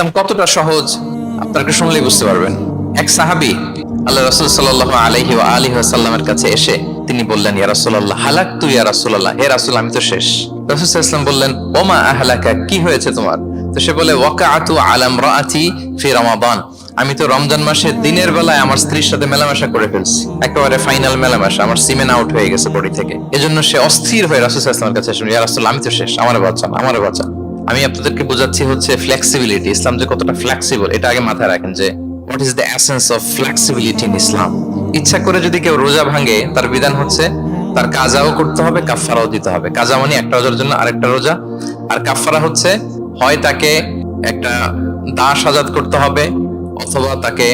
ইসলাম কতটা সহজ আপনাকে শুনলেই বুঝতে পারবেন। এক সাহাবী আল্লাহ রাসূল সাল্লাল্লাহু আলাইহি ওয়া আলিহি ওয়াসাল্লামের কাছে এসে তিনি বললেন, ইয়া রাসূলুল্লাহ হালাকতু ইয়া রাসূলুল্লাহ, হে রাসূল আমি তো শেষ। রাসূল সাল্লাল্লাহু আলাইহি ওয়াসাল্লাম বললেন, ওমা আহলাকা, কি হয়েছে তোমার? তো সে বলে, ওয়াকাআতু আলা ইমরাআতি ফি রমাদান, আমি তো রমজান মাসে দিনের বেলায় আমার স্ত্রীর সাথে মেলামেশা করে ফেলছি, একেবারে ফাইনাল মেলামেশা, আমার সিমেন আউট হয়ে গেছে বডি থেকে। এজন্য সে অস্থির হয়ে রাসূল সাল্লাল্লাহু আলাইহি ওয়াসাল্লামের কাছে এসে, ইয়া রাসূলুল্লাহ আমি তো শেষ, আমারে বাঁচান, আমারে বাঁচান। আমি আপনাদেরকে বোঝাচ্ছি হচ্ছে ফ্লেক্সিবিলিটি, ইসলাম যে কতটা ফ্লেক্সিবল এটা আগে মাথায় রাখেন, যে what is the essence of flexibility in Islam. ইচ্ছা করে যদি কেউ রোজা ভাঙে, তার বিধান হচ্ছে তার কাজাও করতে হবে, কাফফারাও দিতে হবে। কাজা মানে একটা রোজার জন্য আরেকটা রোজা, আর কাফফারা হচ্ছে হয় তাকে একটা দাস আজাদ করতে হবে, অথবা তাকে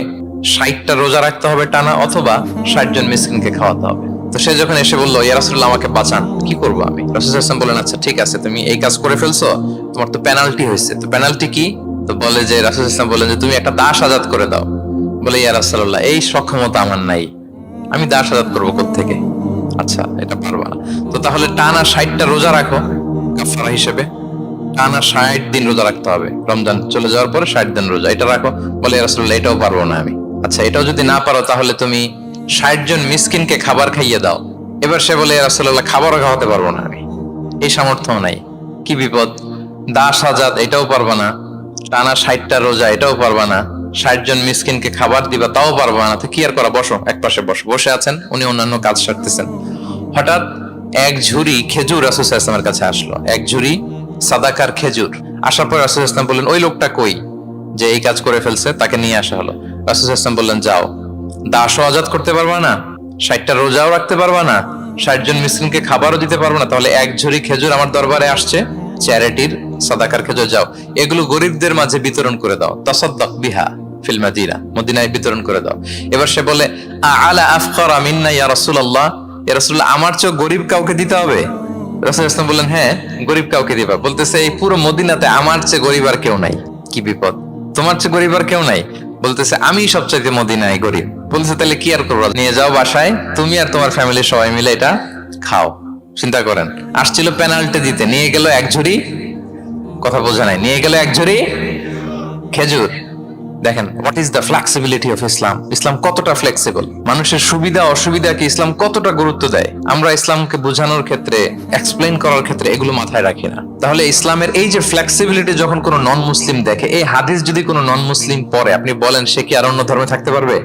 60টা রোজা রাখতে হবে টানা, অথবা 60 জন মিসকিনকে খাওয়াতে হবে। তো সে যখন এসে বললো, ইয়া রাসূলুল্লাহ আমাকে বাঁচান, কি করবো আমি? রাসূল সাল্লাল্লাহু আলাইহি ওয়াসাল্লাম বলেন, আচ্ছা ঠিক আছে, তুমি এই কাজ করে ফেলছো, তোমার তো পেনাল্টি হয়েছে। তো পেনাল্টি কি? তো বলে যে, রাসূল সাল্লাল্লাহু আলাইহি ওয়াসাল্লাম বলেন যে তুমি একটা দাস আজাদ করে দাও। বলে, ইয়া রাসূলুল্লাহ এই সক্ষমতা আমার নাই, আমি দাস আজাদ করবো কোত্থেকে? আচ্ছা এটা পারবা না, তো তাহলে টানা 60টা রোজা রাখো কাফারা হিসেবে, টানা 60 দিন রোজা রাখতে হবে, রমজান চলে যাওয়ার পরে 60 দিন রোজা, এটা রাখো। বলে, ইয়া রাসূলুল্লাহ এটাও পারবো না আমি। আচ্ছা এটাও যদি না পারো, তাহলে তুমি 60 জন মিসকিনকে খাবার খাইয়ে দাও। এবার সে বলে, ইয়া রাসূলুল্লাহ খাবারও খাওয়াতে পারবো না আমি, এই সামর্থ্য নাই। কি বিপদ! দাস আজাদ এটাও পারবা না, টানা 60টা রোজা এটাও পারবা না, 60 জন মিসকিনকে খাবার দিবা তাও পারবা না, তো কি আর করা? বসো, এক পাশে বসো। বসে আছেন, উনি অন্যান্য কাজ সারতেছেন। হঠাৎ এক ঝুড়ি খেজুর রাসূল সাল্লাল্লাহু আলাইহি ওয়াসাল্লামের কাছে আসলো, এক ঝুড়ি সাদাকার খেজুর। আসার পর রাসূল সাল্লাল্লাহু আলাইহি ওয়াসাল্লাম বললেন, ওই লোকটা কই যে এই কাজ করে ফেলছে? তাকে নিয়ে আসা হলো। রাসূল সাল্লাল্লাহু আলাইহি ওয়াসাল্লাম বললেন, যাও, দাসও আজাদ করতে পারবা না, 60টা রোজাও রাখতে পারবা না, 60 জন মিসকিনকে খাবারও দিতে পারবা না, তাহলে এক ঝুড়ি খেজুর আমার দরবারে আসছে, চ্যারিটির সাদাকার খেজুর, যাও এগুলো গরিবদের মাঝে বিতরণ করে দাও, তাসাদ্দাক বিহা ফিল মাদিনা, মদিনায় বিতরণ করে দাও। এবার সে বলে, আলা আফকারা মিন্না ইয়া রাসূলুল্লাহ, ইয়া রাসূলুল্লাহ আমার চেয়ে গরিব কাউকে দিতে হবে? রাসূল সাল্লাল্লাহু আলাইহি ওয়াসাল্লাম বললেন, হ্যাঁ গরিব কাউকে দিবা। বলতেছে, এই পুরো মদিনাতে আমার চেয়ে গরিব আর কেউ নাই। কি বিপদ! তোমার চেয়ে গরিব আর কেউ নাই? বলতেছে, আমি সবচাইতে মদিনায় গরিব। বলতেছে, তাহলে কি আর করবো? নিয়ে যাও বাসায়, তুমি আর তোমার ফ্যামিলির সবাই মিলে এটা খাও। চিন্তা করেন, আসছিল পেনাল্টি দিতে, নিয়ে গেল এক ঝুড়ি, কথা বোঝা নাই, নিয়ে গেল এক ঝুড়ি খেজুর। দেখেন what is the flexibility of Islam. ইসলাম কতটা ফ্লেক্সিবল, মানুষের সুবিধা অসুবিধাকে ইসলাম কতটা গুরুত্ব দেয়। আমরা ইসলামকে বোঝানোর ক্ষেত্রে, এক্সপ্লেইন করার ক্ষেত্রে এগুলো মাথায় রাখি না। তাহলে ইসলামের এই যে ফ্লেক্সিবিলিটি যখন কোনো নন মুসলিম দেখে, এই হাদিস যদি কোনো নন মুসলিম পড়ে, আপনি বলেন সে কি আর অন্য ধর্মে থাকতে পারবে?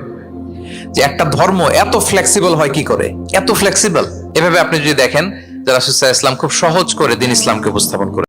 যে একটা ধর্ম এত ফ্লেক্সিবল হয় কি করে, এত ফ্লেক্সিবল? এভাবে আপনি যদি দেখেন যে রাসূল সাল্লাল্লাহু আলাইহি ওয়াসাল্লাম খুব সহজ করে দিন ইসলামকে উপস্থাপন করে।